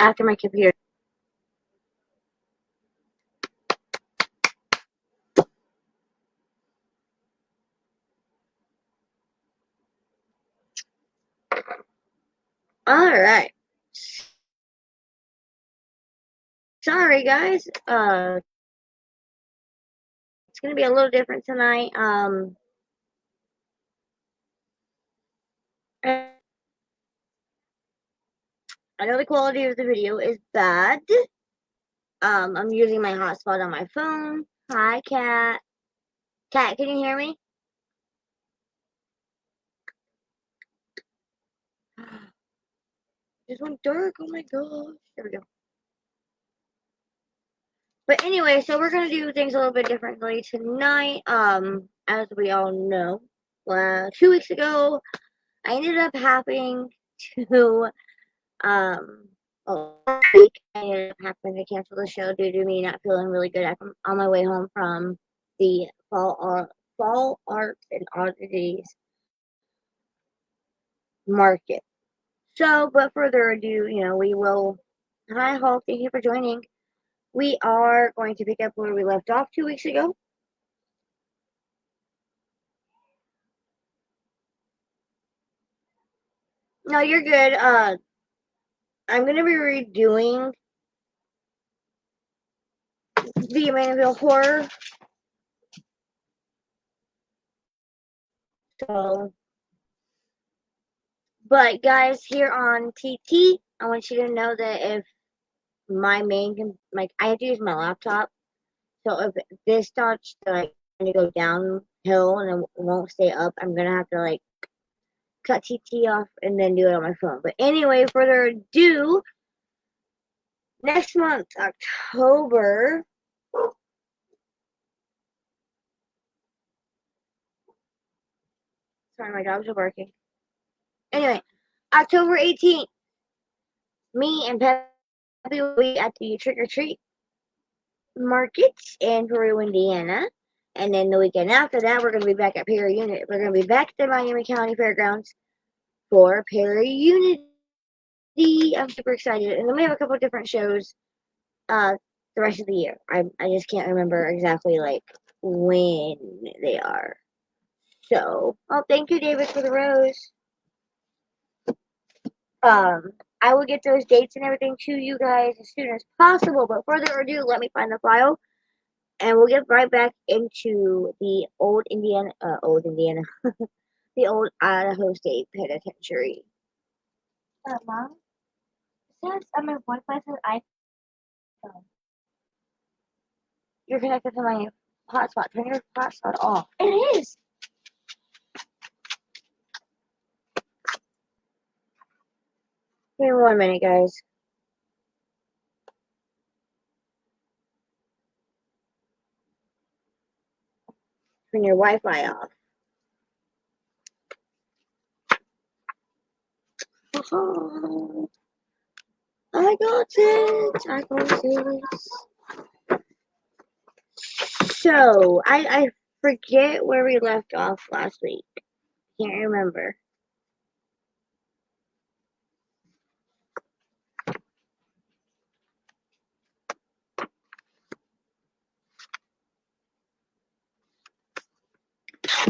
after my computer. Alright. Sorry guys. It's gonna be a little different tonight. I know the quality of the video is bad. I'm using my hotspot on my phone. Hi, Cat. Cat, can you hear me? It just went dark. Oh my gosh. There we go. But anyway, so we're gonna do things a little bit differently tonight. As we all know, 2 weeks ago, I ended up having to last week I ended up having to cancel the show due to me not feeling really good on my way home from the fall arts and oddities market. So, but further ado, we will. Hi, Hulk. Thank you for joining. We are going to pick up where we left off 2 weeks ago. No, you're good. I'm gonna be redoing the Amityville Horror. So, but guys, here on TT, I want you to know that if my main, like, I have to use my laptop. So if this starts to like go downhill and it won't stay up, I'm gonna have to like cut TT off and then do it on my phone. But anyway, further ado, next month, October. Sorry, my dogs are barking. Anyway, October 18th, me and Peppy will be at the Trick or Treat markets in Peru, Indiana. And then the weekend after that, we're going to be back at Perry Unit. We're going to be back at the Miami County Fairgrounds for Perry Unity. I'm super excited. And then we have a couple of different shows the rest of the year. I just can't remember exactly like when they are. So, thank you, David, for the rose. I will get those dates and everything to you guys as soon as possible. But further ado, let me find the file, and we'll get right back into the old Indiana, the old Idaho State Penitentiary. Mom, since I'm in Wi-Fi says iPhone, you're connected to my hotspot. Turn your hotspot off. It is. Give me 1 minute, guys. Turn your Wi-Fi off. Oh, I got it. I got it. So, I forget where we left off last week. Can't remember.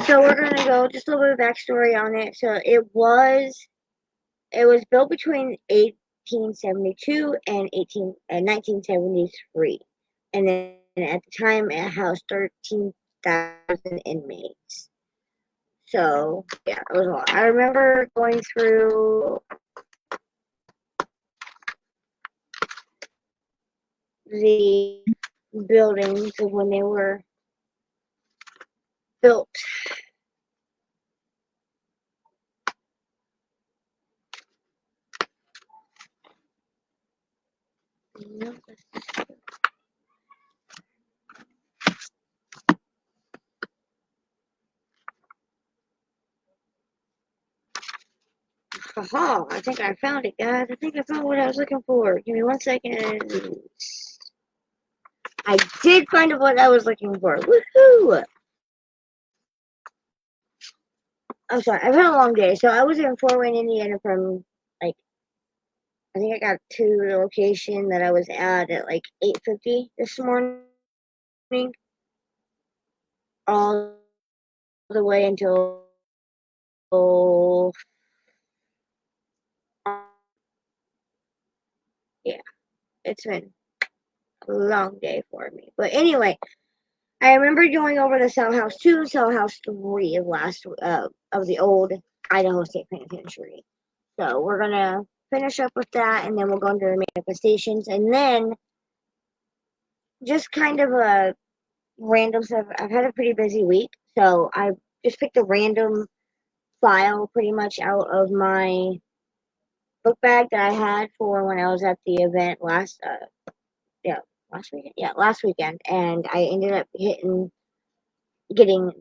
So we're gonna go just a little bit of backstory on it. So it was built between 1872 and 1973, and then at the time it housed 13,000 inmates. So yeah, it was a lot. I remember going through the buildings when they were built. Haha, I think I found it, guys. I think I found what I was looking for. Give me 1 second. I did find what I was looking for. Woohoo! I'm sorry, I've had a long day. So I was in Fort Wayne, Indiana from like I think I got to the location that I was at like 8:50 this morning, all the way until yeah, it's been a long day for me. But anyway, I remember going over to Cell House 2 and Cell House 3 of the old Idaho State Penitentiary. So we're gonna finish up with that, and then we'll go into the manifestations, and then just kind of a random stuff. I've had a pretty busy week, so I just picked a random file pretty much out of my book bag that I had for when I was at the event yeah last weekend, and I ended up getting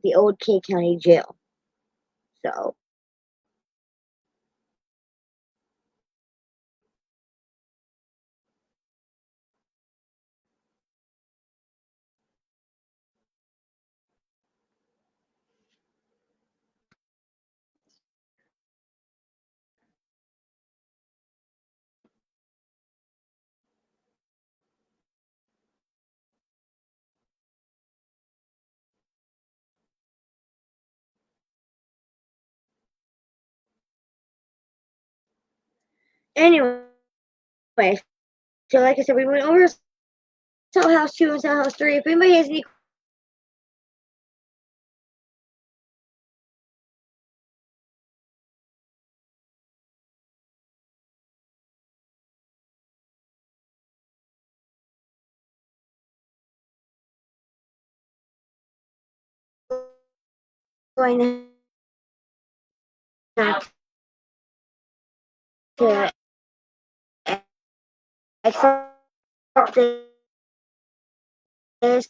the old K County Jail. So anyway, so like I said, we went over Cell House 2 and Cell House 3. If anybody has any going to accept this,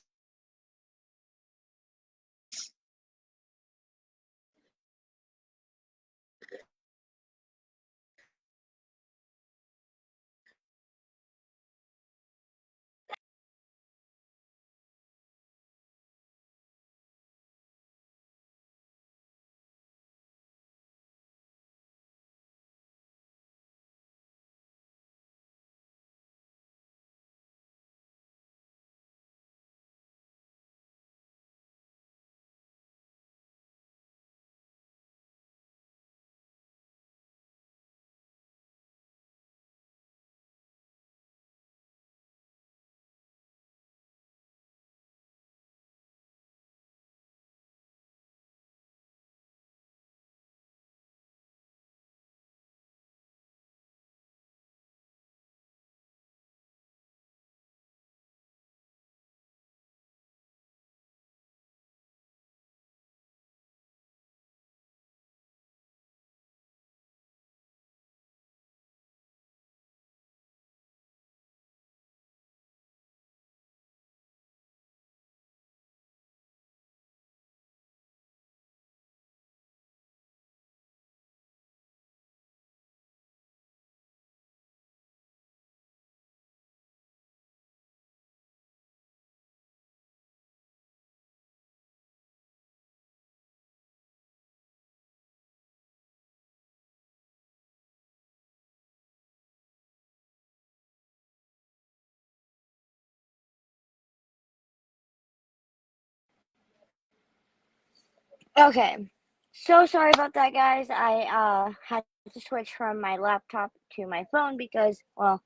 okay. So sorry about that, guys. I had to switch from my laptop to my phone because, well,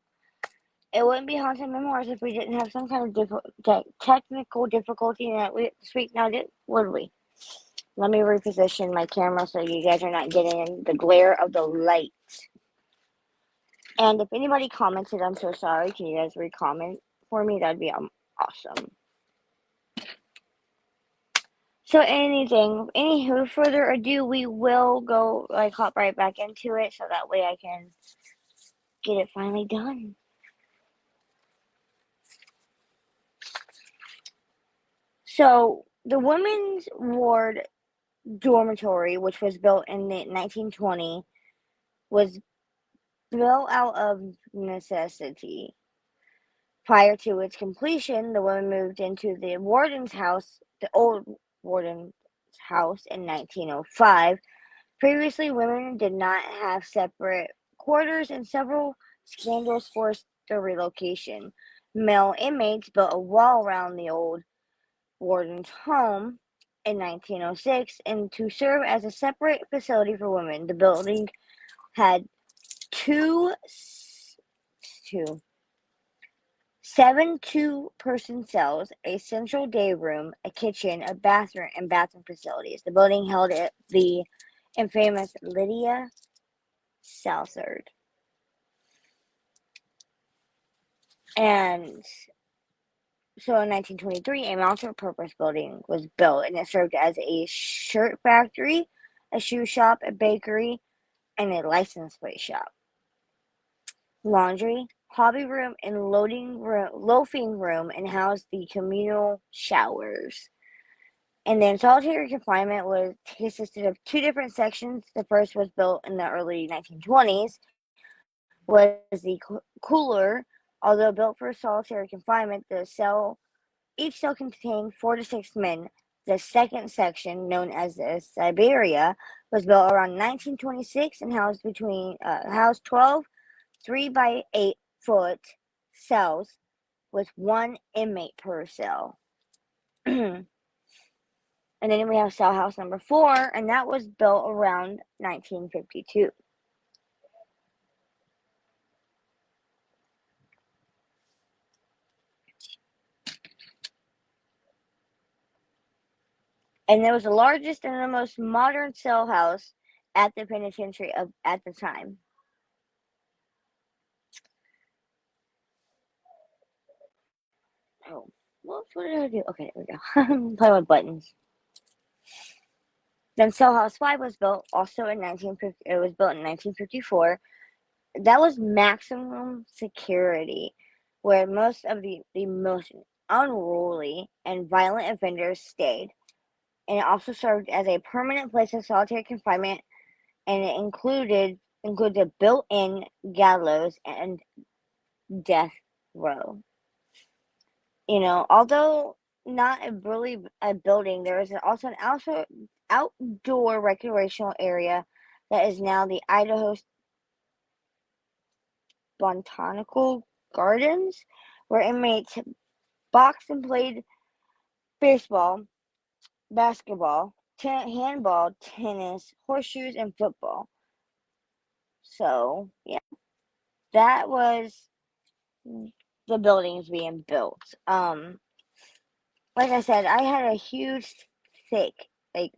it wouldn't be Haunted Memoirs if we didn't have some kind of technical difficulty this week. Now, would we? Let me reposition my camera so you guys are not getting in the glare of the light. And if anybody commented, I'm so sorry. Can you guys re-comment for me? That'd be awesome. So anywho, further ado, we will go hop right back into it so that way I can get it finally done. So the women's ward dormitory, which was built in the 1920, was built out of necessity. Prior to its completion, the women moved into the old warden's house in 1905. Previously, women did not have separate quarters, and several scandals forced the relocation. Male inmates built a wall around the old warden's home in 1906 and to serve as a separate facility for women. The building had two, two 7 two-person cells, a central day room, a kitchen, a bathroom, and bathroom facilities. The building held the infamous Lydia Southard. And so in 1923, a multi-purpose building was built, and it served as a shirt factory, a shoe shop, a bakery, and a license plate shop. Laundry, hobby room, and loafing room, and housed the communal showers. And then solitary confinement consisted of two different sections. The first was built in the early 1920s, was the cooler. Although built for solitary confinement, each cell contained 4 to 6 men. The second section, known as the Siberia, was built around 1926 and housed 12 3 by 8 foot cells with 1 inmate per cell. And then we have cell house number 4, and that was built around 1952. And it was the largest and the most modern cell house at the penitentiary at the time. Oh, what did I do? Okay, there we go. Play with buttons. Then Cell House 5 was built also in 1950. It was built in 1954. That was maximum security, where most of the most unruly and violent offenders stayed. And it also served as a permanent place of solitary confinement, and it includes a built-in gallows and death row. Although not really a building, there is also an outdoor recreational area that is now the Idaho Botanical Gardens, where inmates boxed and played baseball, basketball, handball, tennis, horseshoes, and football. So, yeah, that was the buildings being built. Like I said, I had a huge, thick,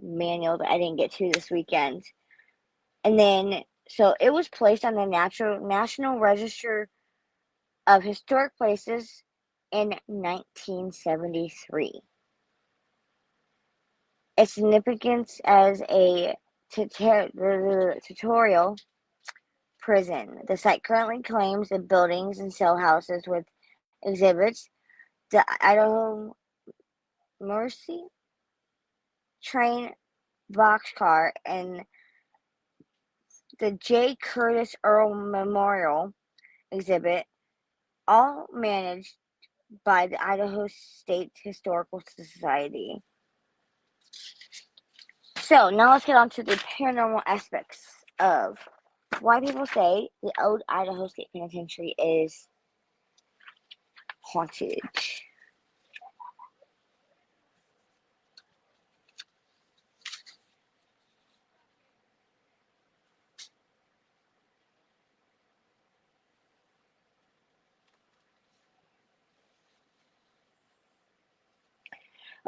manual that I didn't get to this weekend. And then, so it was placed on the National Register of Historic Places in 1973. Its significance as a tutorial prison. The site currently claims the buildings and cell houses with exhibits, the Idaho Mercy train boxcar, and the J. Curtis Earl Memorial exhibit, all managed by the Idaho State Historical Society. So now let's get on to the paranormal aspects of why people say the old Idaho State Penitentiary is haunted.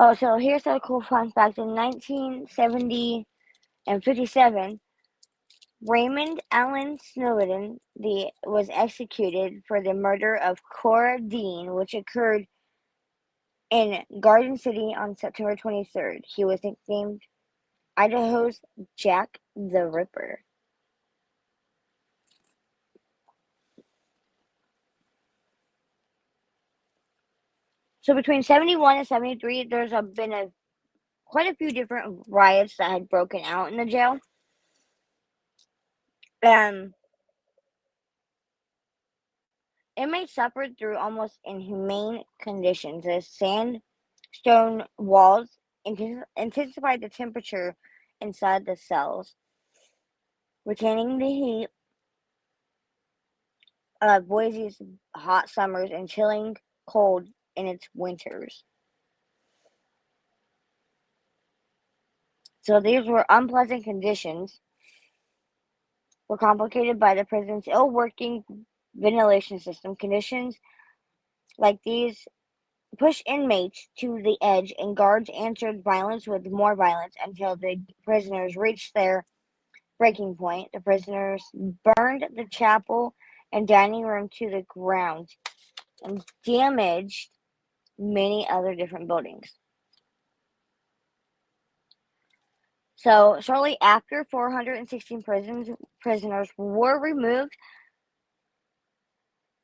Oh, so here's a cool fun fact. In 1970 and 57, Raymond Allen Snowden was executed for the murder of Cora Dean, which occurred in Garden City on September 23rd. He was nicknamed Idaho's Jack the Ripper. So between 71 and 73, there's been quite a few different riots that had broken out in the jail. Inmates suffered through almost inhumane conditions as sandstone walls intensified the temperature inside the cells, retaining the heat Boise's hot summers and chilling cold in its winters. So these were unpleasant conditions, were complicated by the prison's ill-working ventilation system. Conditions like these pushed inmates to the edge, and guards answered violence with more violence until the prisoners reached their breaking point. The prisoners burned the chapel and dining room to the ground and damaged many other different buildings. So shortly after, 416 prisoners were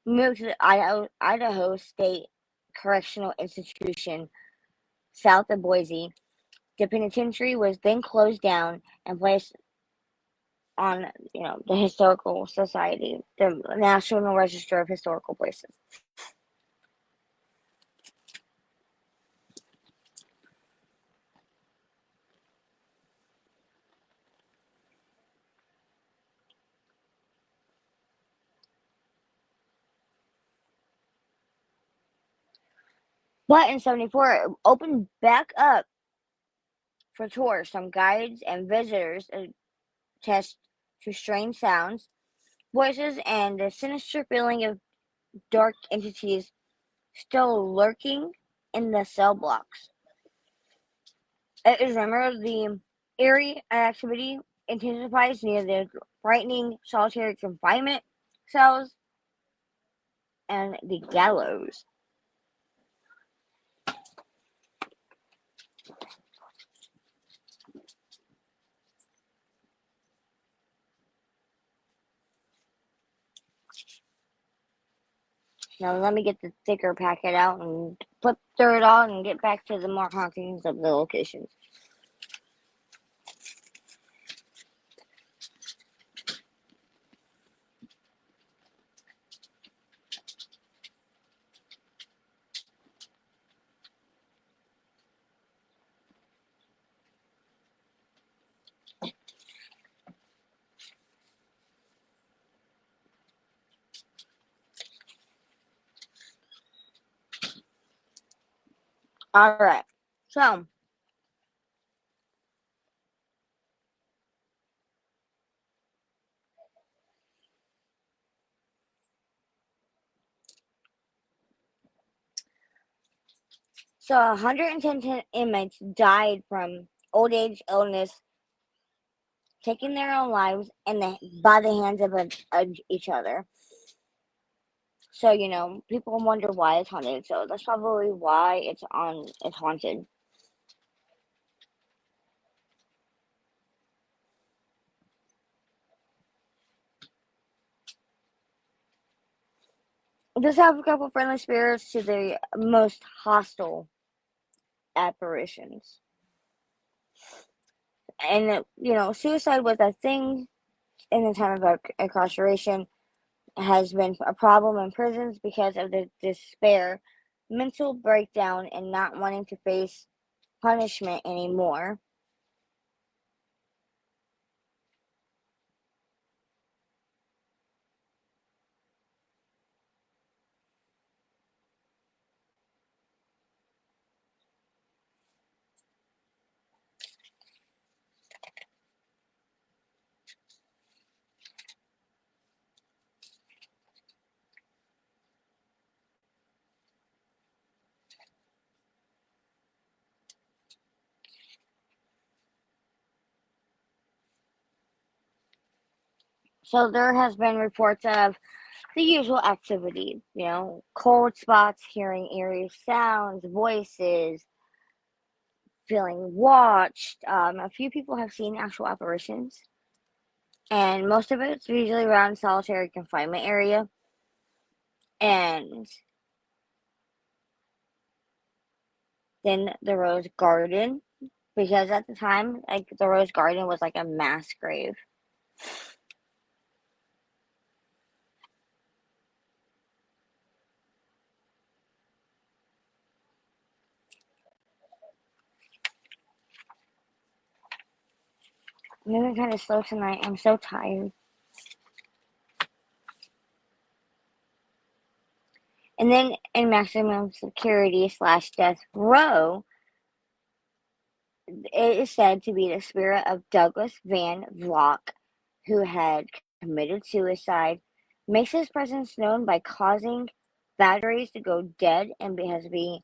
moved to the Idaho State Correctional Institution south of Boise. The penitentiary was then closed down and placed on, the Historical Society, the National Register of Historical Places. But in 74, it opened back up for tours. Some guides and visitors attest to strange sounds, voices, and the sinister feeling of dark entities still lurking in the cell blocks. It is rumored the eerie activity intensifies near the frightening solitary confinement cells and the gallows. Now let me get the thicker packet out and flip through it all and get back to the more hauntings of the locations. Alright, so 110 inmates died from old age, illness, taking their own lives, and by the hands of each other. So, people wonder why it's haunted. So that's probably why it's haunted. Just have a couple friendly spirits to the most hostile apparitions. And, suicide was a thing in the time of incarceration, has been a problem in prisons because of the despair, mental breakdown, and not wanting to face punishment anymore. So there has been reports of the usual activity, cold spots, hearing eerie sounds, voices, feeling watched. A few people have seen actual apparitions, and most of it's usually around solitary confinement area. And then the Rose Garden, because at the time, like, the Rose Garden was like a mass grave. I'm moving kind of slow tonight. I'm so tired. And then in maximum security slash death row, it is said to be the spirit of Douglas Van Vlock, who had committed suicide, makes his presence known by causing batteries to go dead and has been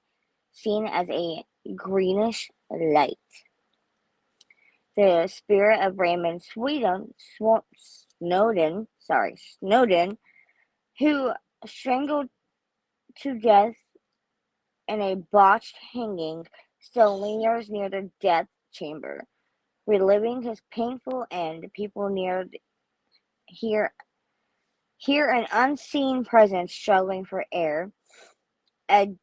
seen as a greenish light. The spirit of Raymond Snowden, who strangled to death in a botched hanging, still lingers near the death chamber, reliving his painful end. People hear an unseen presence struggling for air. A,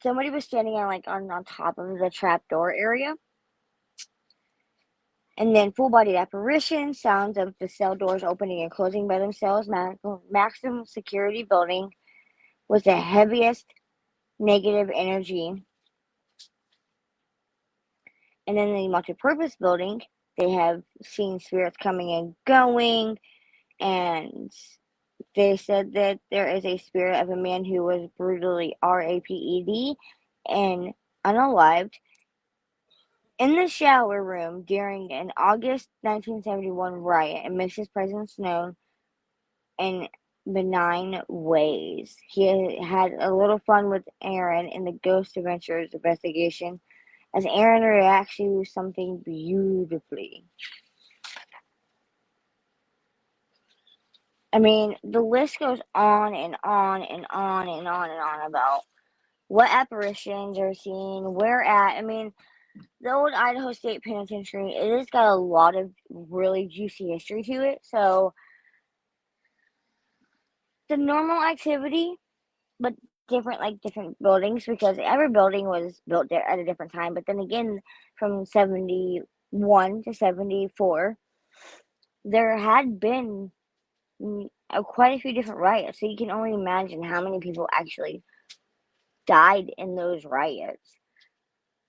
Somebody was standing on top of the trapdoor area. And then full-bodied apparitions, sounds of the cell doors opening and closing by themselves, maximum security building was the heaviest negative energy. And then the multi-purpose building, they have seen spirits coming and going, and they said that there is a spirit of a man who was brutally raped and unalived in the shower room during an August 1971 riot and makes his presence known in benign ways. He had a little fun with Aaron in the Ghost Adventures investigation as Aaron reacts to something beautifully. I mean, the list goes on and on and on and on and on about what apparitions are seen, where at. I mean, the old Idaho State Penitentiary, it has got a lot of really juicy history to it. So, the normal activity, but different buildings, because every building was built there at a different time. But then again, from 71 to 74, there had been quite a few different riots. So you can only imagine how many people actually died in those riots.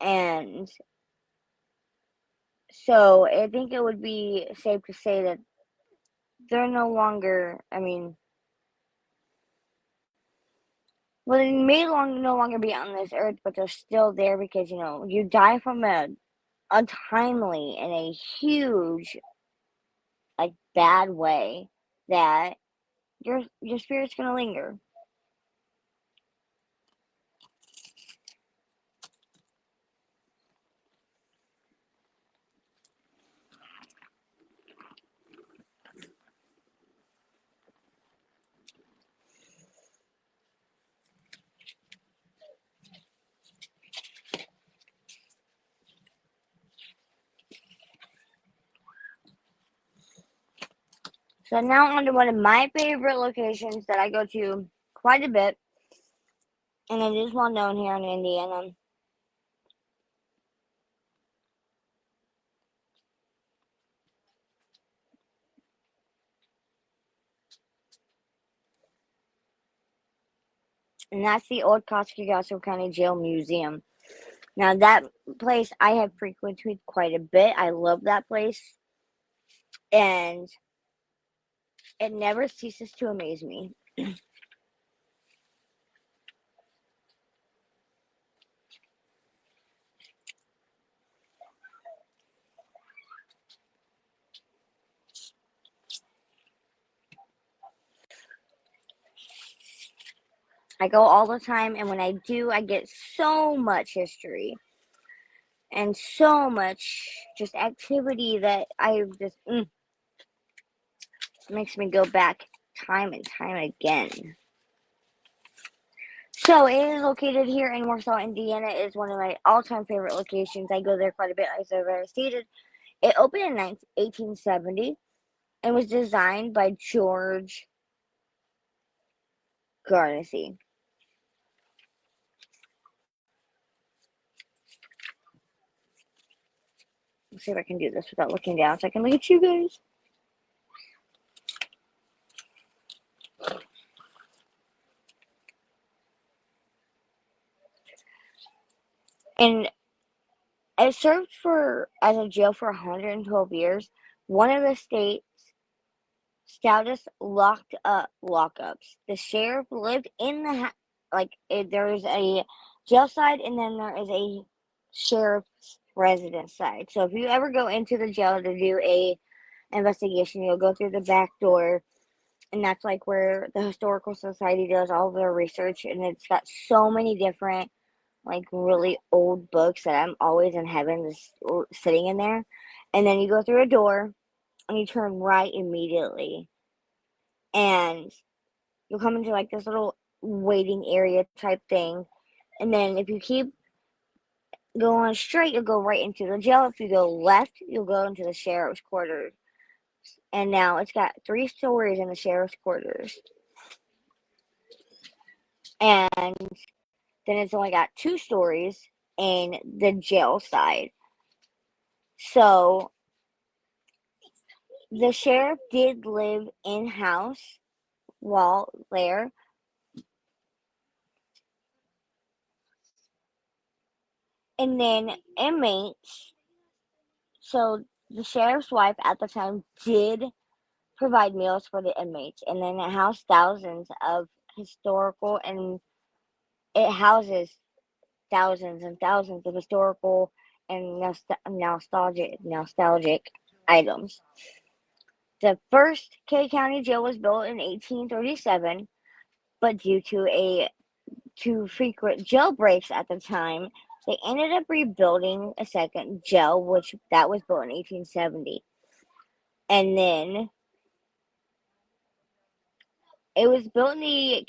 And so I think it would be safe to say that they're no longer, I mean, well, they may no longer be on this earth, but they're still there because, you die from a untimely and a huge, bad way, that your spirit's gonna linger. So now on to one of my favorite locations that I go to quite a bit, and it is well known here in Indiana. And that's the old Costco County Jail Museum. Now, that place I have frequented quite a bit. I love that place. And it never ceases to amaze me. I go all the time, and when I do, I get so much history and so much just activity that I just makes me go back time and time again. So it is located here in Warsaw, Indiana. It is one of my all-time favorite locations. I go there quite a bit, as I've already stated. It opened in 1870 and was designed by George Garnacy. Let's see if I can do this without looking down so I can look at you guys. And it served as a jail for 112 years. One of the states stoutest locked up lockups. The sheriff lived in the there's a jail side and then there is a sheriff's residence side. So if you ever go into the jail to do a investigation, you'll go through the back door, and that's like where the historical society does all their research, and it's got so many different like really old books that I'm always in heaven just sitting in there. And then you go through a door and you turn right immediately, and you'll come into like this little waiting area type thing. And then if you keep going straight, you'll go right into the jail. If you go left, you'll go into the sheriff's quarters. And now it's got 3 stories in the sheriff's quarters. And then it's only got 2 stories in the jail side. So the sheriff did live in house while there. And then inmates, so the sheriff's wife at the time did provide meals for the inmates, and then it housed thousands of historical, and it houses thousands and thousands of historical and nostalgic items. The first K County jail was built in 1837, but due to frequent jailbreaks at the time, they ended up rebuilding a second jail, which that was built in 1870. And then it was built in the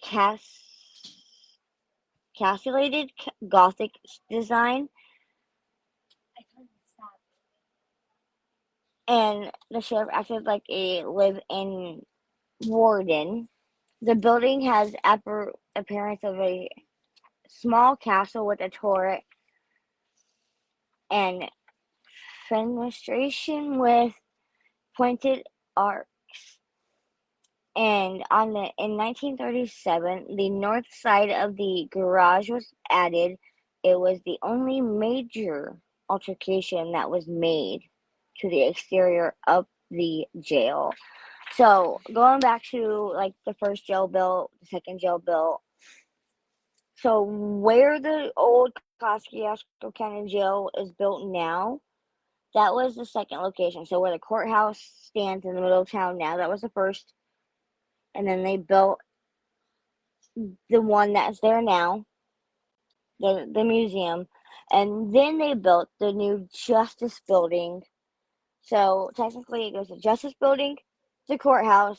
castellated Gothic design, and the sheriff acted like a live-in warden. The building has appearance of a small castle with a turret and fenestration with pointed arcs. And in 1937, the north side of the garage was added. It was the only major altercation that was made to the exterior of the jail. So going back to like the first jail built, the second jail built. So where the old Kosciuszko County Jail is built now, that was the second location. So where the courthouse stands in the middle of town now, that was the first. And then they built the one that's there now, the museum. And then they built the new Justice Building. So technically it goes to Justice Building, the courthouse,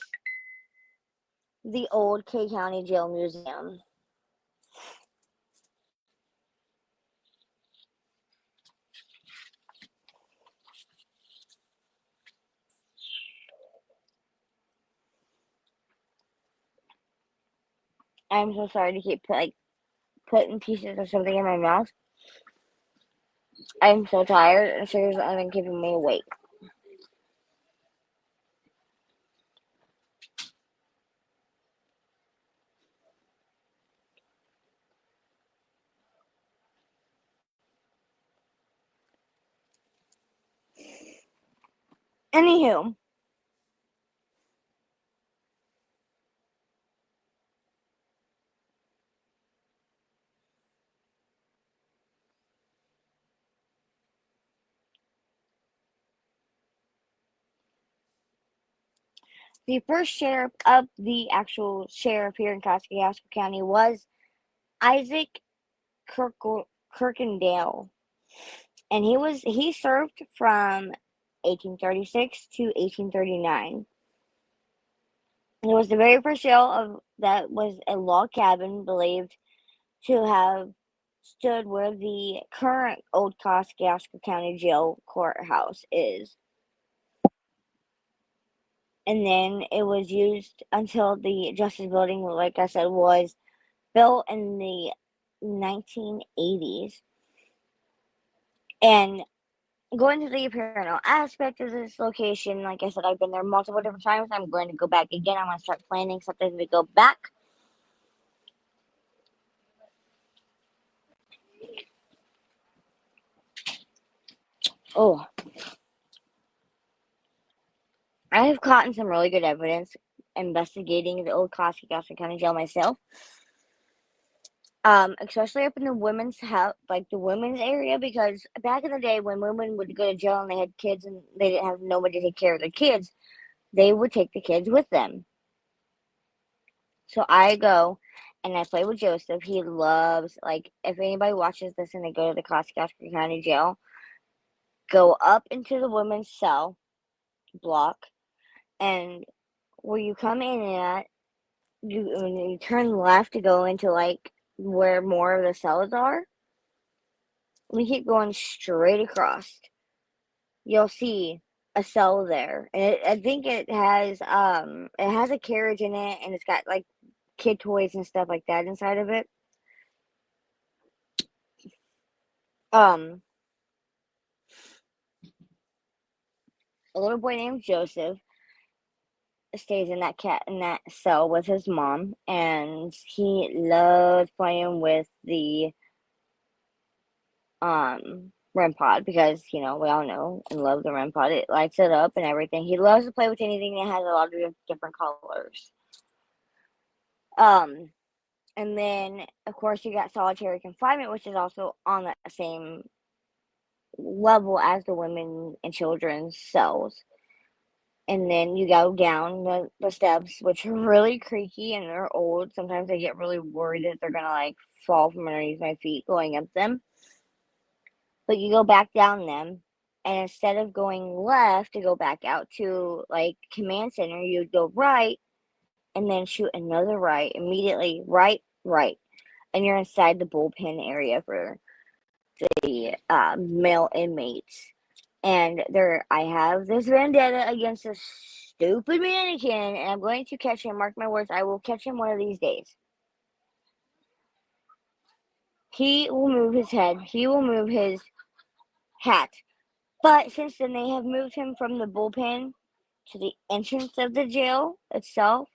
the old K County Jail Museum. I'm so sorry to keep putting pieces of something in my mouth. I'm so tired, and sugar's only keeping me awake. Anywho, the first sheriff of the actual sheriff here in Kosciuszko County was Isaac Kirkendale, and he served from 1836 to 1839. It was the very first jail that was a log cabin believed to have stood where the current old Kosciuszko County Jail courthouse is. And then it was used until the Justice Building, like I said, was built in the 1980s. And going to the paranormal aspect of this location, like I said, I've been there multiple different times. I'm going to go back again. I'm going to start planning something to go back. Oh, I have gotten some really good evidence investigating the old Costa County Jail myself. Especially up in the women's house, like the women's area, because back in the day when women would go to jail and they had kids and they didn't have nobody to take care of their kids, they would take the kids with them. So I go and I play with Joseph. He loves, like, if anybody watches this and they go to the Costa County Jail, go up into the women's cell block, and where you come in at, you turn left to go into, like, where more of the cells are. We keep going straight across. You'll see a cell there, and I think it has a carriage in it, and it's got like kid toys and stuff like that inside of it. A little boy named Joseph stays in that cell with his mom, and he loves playing with the REM pod, because we all know and love the REM pod. It lights it up and everything. He loves to play with anything that has a lot of different colors. And then of course you got solitary confinement, which is also on that same level as the women and children's cells. And then you go down the steps, which are really creaky and they're old. Sometimes I get really worried that they're gonna like fall from underneath my feet going up them. But you go back down them, and instead of going left to go back out to like command center, you go right and then shoot another right immediately, right, and you're inside the bullpen area for the male inmates. And I have this vendetta against this stupid mannequin, and I'm going to catch him. Mark my words, I will catch him one of these days. He will move his head. He will move his hat. But since then, they have moved him from the bullpen to the entrance of the jail itself.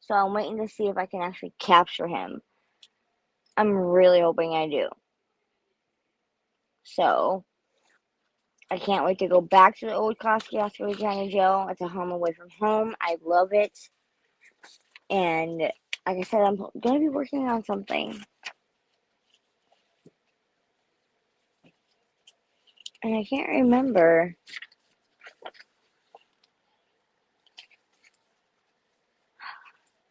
So I'm waiting to see if I can actually capture him. I'm really hoping I do. So I can't wait to go back to the old Costa County Jail. It's a home away from home. I love it. And like I said, I'm going to be working on something. And I can't remember.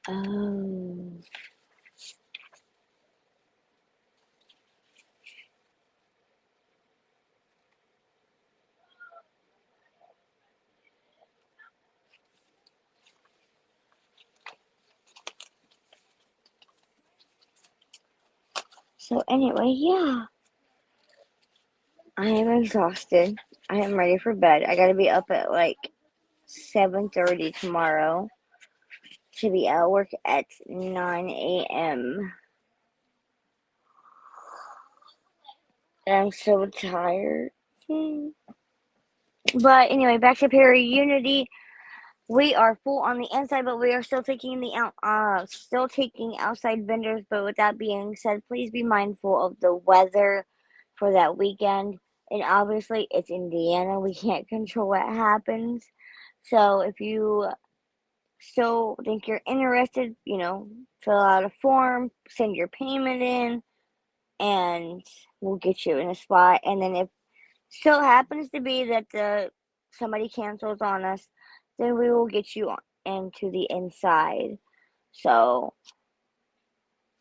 Oh. So anyway, yeah. I am exhausted. I am ready for bed. I gotta be up at like 7:30 tomorrow to be at work at 9 a.m. I'm so tired. But anyway, back to Perry Unity. We are full on the inside, but we are still taking outside vendors. But with that being said, please be mindful of the weather for that weekend. And obviously, it's Indiana. We can't control what happens. So if you still think you're interested, fill out a form, send your payment in, and we'll get you in a spot. And then if still happens to be that somebody cancels on us, then we will get you into the inside. So,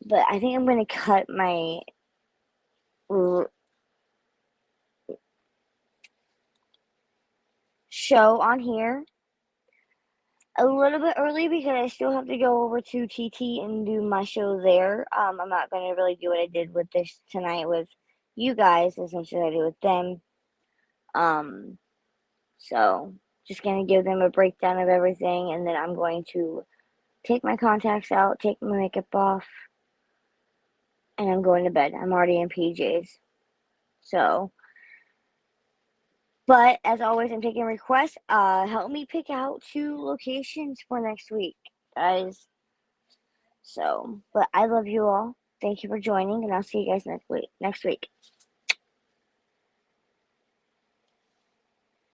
but I think I'm going to cut my show on here a little bit early because I still have to go over to TT and do my show there. I'm not going to really do what I did with this tonight with you guys as much as I do with them. So just going to give them a breakdown of everything, and then I'm going to take my contacts out, take my makeup off, and I'm going to bed. I'm already in PJs. So, but as always, I'm taking requests. Help me pick out 2 locations for next week, guys. So, but I love you all. Thank you for joining, and I'll see you guys next week.